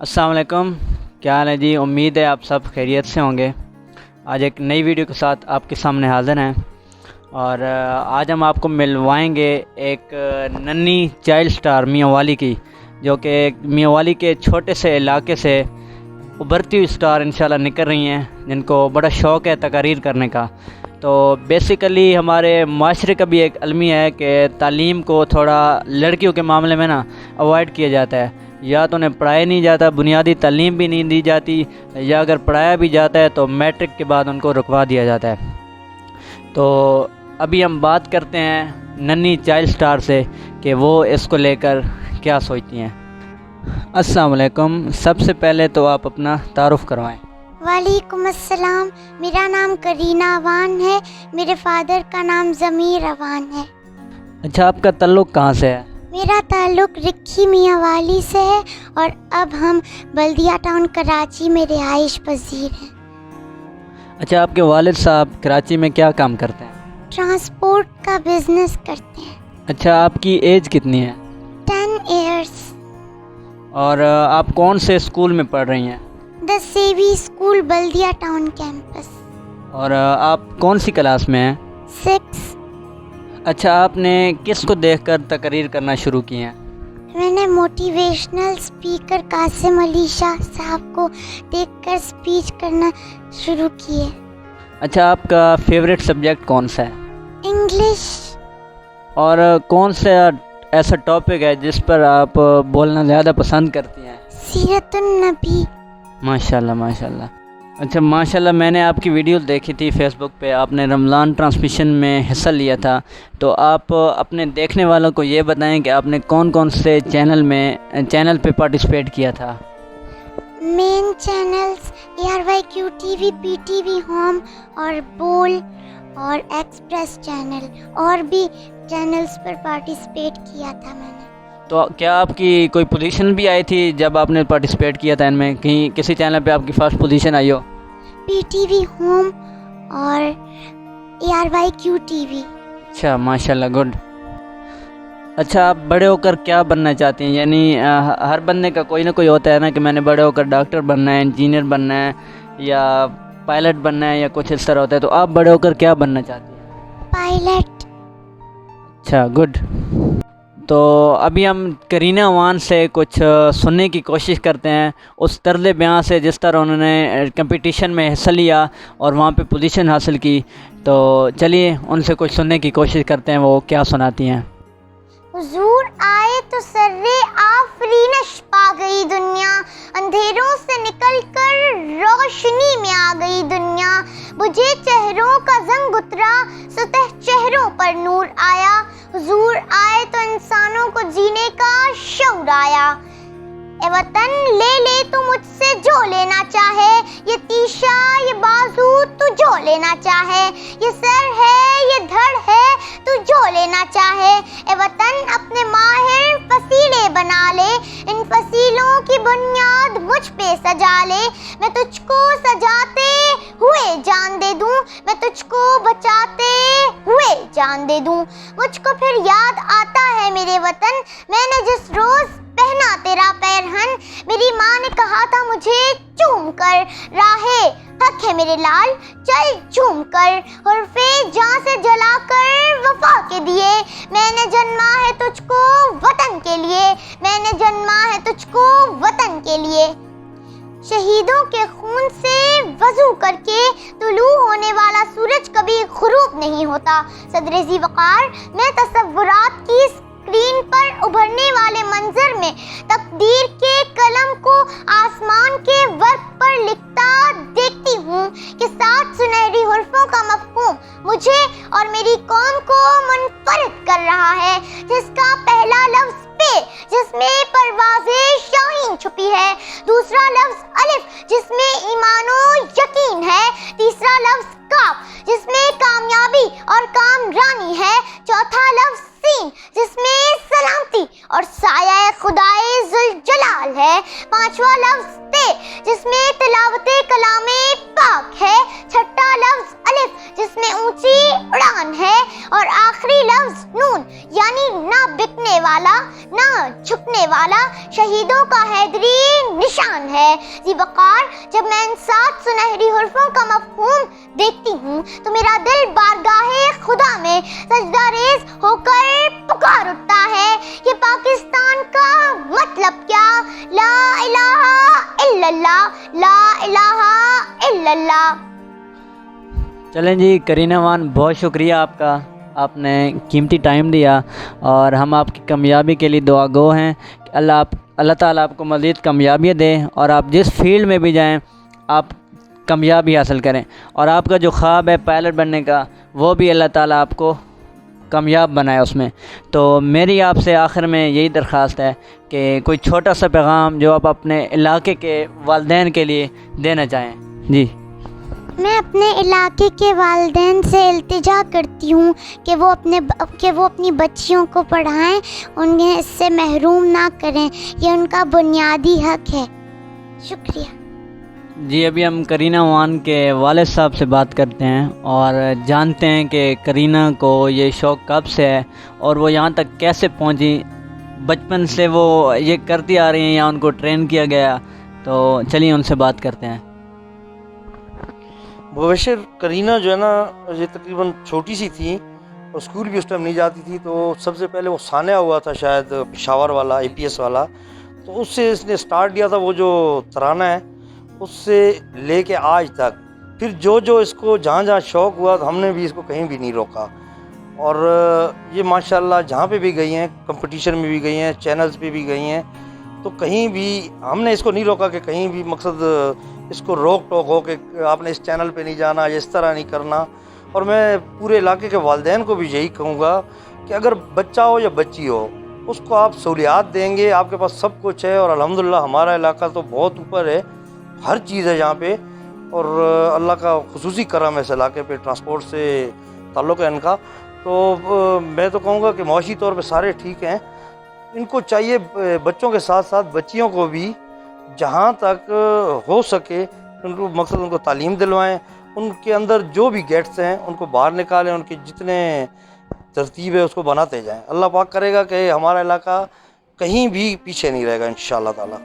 السلام علیکم، کیا حال ہے جی؟ امید ہے آپ سب خیریت سے ہوں گے۔ آج ایک نئی ویڈیو کے ساتھ آپ کے سامنے حاضر ہیں اور آج ہم آپ کو ملوائیں گے ایک ننھی چائلڈ سٹار میاں والی کی، جو کہ میاں والی کے چھوٹے سے علاقے سے ابھرتی ہوئی سٹار انشاءاللہ نکل رہی ہیں، جن کو بڑا شوق ہے تقاریر کرنے کا۔ تو بیسیکلی ہمارے معاشرے کا بھی ایک المیہ ہے کہ تعلیم کو تھوڑا لڑکیوں کے معاملے میں اوائڈ کیا جاتا ہے، یا تو انہیں پڑھایا نہیں جاتا، بنیادی تعلیم بھی نہیں دی جاتی، یا اگر پڑھایا بھی جاتا ہے تو میٹرک کے بعد ان کو رکوا دیا جاتا ہے۔ تو ابھی ہم بات کرتے ہیں ننھی چائلڈ سٹار سے کہ وہ اس کو لے کر کیا سوچتی ہیں۔ السلام علیکم، سب سے پہلے تو آپ اپنا تعارف کروائیں۔ وعلیکم السلام، میرا نام کرینہ اوان ہے، میرے فادر کا نام ضمیر اوان ہے۔ اچھا، آپ کا تعلق کہاں سے ہے؟ میرا تعلق رکھی میاں والی سے ہے اور اب ہم بلدیہ ٹاؤن کراچی میں رہائش پذیر ہیں۔ اچھا، آپ کے والد صاحب کراچی میں کیا کام کرتے ہیں؟ ٹرانسپورٹ کا بزنس کرتے ہیں۔ اچھا، آپ کی ایج کتنی ہے؟ 10 ایئرس۔ اور آپ کون سے اسکول میں پڑھ رہی ہیں؟ دا سیوی اسکول، بلدیہ ٹاؤن کیمپس۔ اور آپ کون سی کلاس میں ہیں؟ 6۔ اچھا، آپ نے کس کو دیکھ کر تقریر کرنا شروع کی ہیں؟ میں نے موٹیویشنل اسپیکر قاسم علی شاہ صاحب کو دیکھ کر اسپیچ کرنا شروع کی ہے۔ اچھا، آپ کا فیوریٹ سبجیکٹ کون سا ہے؟ انگلش۔ اور کون سا ایسا ٹاپک ہے جس پر آپ بولنا زیادہ پسند کرتی ہیں؟ سیرت النبی۔ ماشاءاللہ ماشاءاللہ۔ اچھا، ماشاءاللہ، میں نے آپ کی ویڈیو دیکھی تھی فیس بک پہ، آپ نے رمضان ٹرانسمیشن میں حصہ لیا تھا، تو آپ اپنے دیکھنے والوں کو یہ بتائیں کہ آپ نے کون کون سے چینل پہ پارٹیسپیٹ کیا تھا؟ Main channels ARYQ TV، PTV home اور بول اور ایکسپریس چینل، اور بھی چینلز پر پارٹیسپیٹ کیا تھا میں نے۔ تو کیا آپ کی کوئی پوزیشن بھی آئی تھی جب آپ نے پارٹیسپیٹ کیا تھا ان میں؟ کہیں کسی چینل پہ آپ کی فرسٹ پوزیشن آئی ہو؟ PTV ہوم اور ARYQ TV۔ اچھا، ماشاءاللہ، گڈ۔ اچھا، آپ بڑے ہو کر کیا بننا چاہتے ہیں؟ یعنی ہر بندے کا کوئی نہ کوئی ہوتا ہے نا کہ میں نے بڑے ہو کر ڈاکٹر بننا ہے، انجینئر بننا ہے، یا پائلٹ بننا ہے، یا کچھ اس طرح ہوتا ہے۔ تو آپ بڑے ہو کر کیا بننا چاہتے ہیں؟ پائلٹ۔ اچھا، گڈ۔ تو ابھی ہم کرینہ اوان سے کچھ سننے کی کوشش کرتے ہیں، اس طرز بیان سے جس طرح انہوں نے کمپٹیشن میں حصہ لیا اور وہاں پہ پوزیشن حاصل کی۔ تو چلیے ان سے کچھ سننے کی کوشش کرتے ہیں وہ کیا سناتی ہیں۔ حضور آئے تو سرے آفرینش پا گئی دنیا، اندھیروں سے نکل کر روشنی میں آ گئی دنیا، بجھے چہروں کا زنگ اترا، سطح چہروں پر نور آیا، حضور آئے تو انسانوں کو جینے کا شعور آیا۔ اے وطن لے لے تو مجھ سے جو لینا چاہے، یہ تیشا یہ بازو تو جو لینا چاہے، یہ سر ہے یہ دھڑ ہے تو جو لینا چاہے، اے وطن اپنے ماہر فصیلے بنا لے، ان فصیلوں کی بنیاد مجھ پہ سجا لے، میں تجھ کو سجاتے ہوئے جان دے دوں، میں تجھ کو بچاتے ہوئے جان دے دوں۔ مجھ کو پھر یاد آتا ہے میرے وطن، میں نے جس روز پہنا تیرا پیرہن، میری ماں نے کہا تھا مجھے چوم کر، راہے حق ہے میرے لال چل چوم کر، حرفے جاں سے جلا کر وفا کے دیے، میں نے جنما ہے تجھ کو وطن کے لیے، میں نے جنما ہے تجھ کو وطن کے لیے۔ شہیدوں کے خون سے وضو کر کے طلوع ہونے والا سورج کبھی غروب نہیں ہوتا۔ صدر ذی وقار، میں تصورات کی اسکرین پر ابھرنے والے منظر میں تقدیر کے قلم کو آسمان کے ورق پر لکھتا دیکھتی ہوں کہ 7 سنہری حرفوں کا مفہوم مجھے اور میری قوم کو منفرد کر رہا ہے، جس کا پہلا لفظ پہ جس میں پرواز شاہین چھپی ہے، دوسرا لفظ الف جس میں ایمان و یقین ہے، تیسرا لفظ کاف جس میں کامیابی اور کامرانی ہے، چوتھا لفظ سین جس میں سلامتی اور سایہ خدائے ذوالجلال ہے، پانچواں لفظ تے جس میں تلاوت کلام پاک ہے، چھٹا لفظ الف جس میں اونچی اڑان ہے، اور آخری لفظ نون یعنی نہ بکنے والا نہ جھکنے والا، شہیدوں کا حیدری نشان شان ہے. ذی وقار جب میں ان 7 سنہری حرفوں کا مفہوم دیکھتی ہوں تو میرا دل بارگاہ خدا میں سجدہ ریز ہو کر پکار اٹھتا ہے کہ پاکستان کا مطلب کیا؟ لا الہ الا اللہ، لا الہ الا اللہ. چلیں جی کرینہ وان، بہت شکریہ آپ کا، آپ نے قیمتی ٹائم دیا، اور ہم آپ کی کامیابی کے لیے دعا گو ہیں کہ اللہ تعالیٰ آپ کو مزید کامیابی دے، اور آپ جس فیلڈ میں بھی جائیں آپ کامیابی حاصل کریں، اور آپ کا جو خواب ہے پائلٹ بننے کا وہ بھی اللہ تعالیٰ آپ کو کامیاب بنائے اس میں. تو میری آپ سے آخر میں یہی درخواست ہے کہ کوئی چھوٹا سا پیغام جو آپ اپنے علاقے کے والدین کے لیے دینا چاہیں. جی. میں اپنے علاقے کے والدین سے التجا کرتی ہوں کہ وہ اپنی بچیوں کو پڑھائیں، انہیں اس سے محروم نہ کریں، یہ ان کا بنیادی حق ہے. شکریہ. جی ابھی ہم کرینہ وان کے والد صاحب سے بات کرتے ہیں اور جانتے ہیں کہ کرینہ کو یہ شوق کب سے ہے اور وہ یہاں تک کیسے پہنچی. بچپن سے وہ یہ کرتی آ رہی ہیں یا ان کو ٹرین کیا گیا؟ تو چلیے ان سے بات کرتے ہیں. مبشر، کرینہ جو ہے نا یہ تقریباً چھوٹی سی تھی اور اسکول بھی اس ٹائم نہیں جاتی تھی، تو سب سے پہلے وہ ثانیہ ہوا تھا شاید پشاور والا APS والا، تو اس سے اس نے سٹارٹ کیا تھا وہ جو ترانہ ہے، اس سے لے کے آج تک پھر جو اس کو جہاں جہاں شوق ہوا تو ہم نے بھی اس کو کہیں بھی نہیں روکا. اور یہ ماشاءاللہ جہاں پہ بھی گئی ہیں، کمپٹیشن میں بھی گئی ہیں، چینلز پہ بھی گئی ہیں، تو کہیں بھی ہم نے اس کو نہیں روکا کہ کہیں بھی مقصد اس کو روک ٹوک ہو کہ آپ نے اس چینل پہ نہیں جانا یا اس طرح نہیں کرنا. اور میں پورے علاقے کے والدین کو بھی یہی کہوں گا کہ اگر بچہ ہو یا بچی ہو اس کو آپ سہولیات دیں گے، آپ کے پاس سب کچھ ہے، اور الحمدللہ ہمارا علاقہ تو بہت اوپر ہے، ہر چیز ہے یہاں پہ، اور اللہ کا خصوصی کرم ہے اس علاقے پہ، ٹرانسپورٹ سے تعلق ہے ان کا. تو میں تو کہوں گا کہ معاشی طور پہ سارے ٹھیک ہیں. ان کو چاہیے بچوں کے ساتھ ساتھ بچیوں کو بھی جہاں تک ہو سکے ان کو مقصد ان کو تعلیم دلوائیں، ان کے اندر جو بھی گیٹس ہیں ان کو باہر نکالیں، ان کے جتنے ترتیب ہے اس کو بناتے جائیں. اللہ پاک کرے گا کہ ہمارا علاقہ کہیں بھی پیچھے نہیں رہے گا انشاءاللہ تعالی.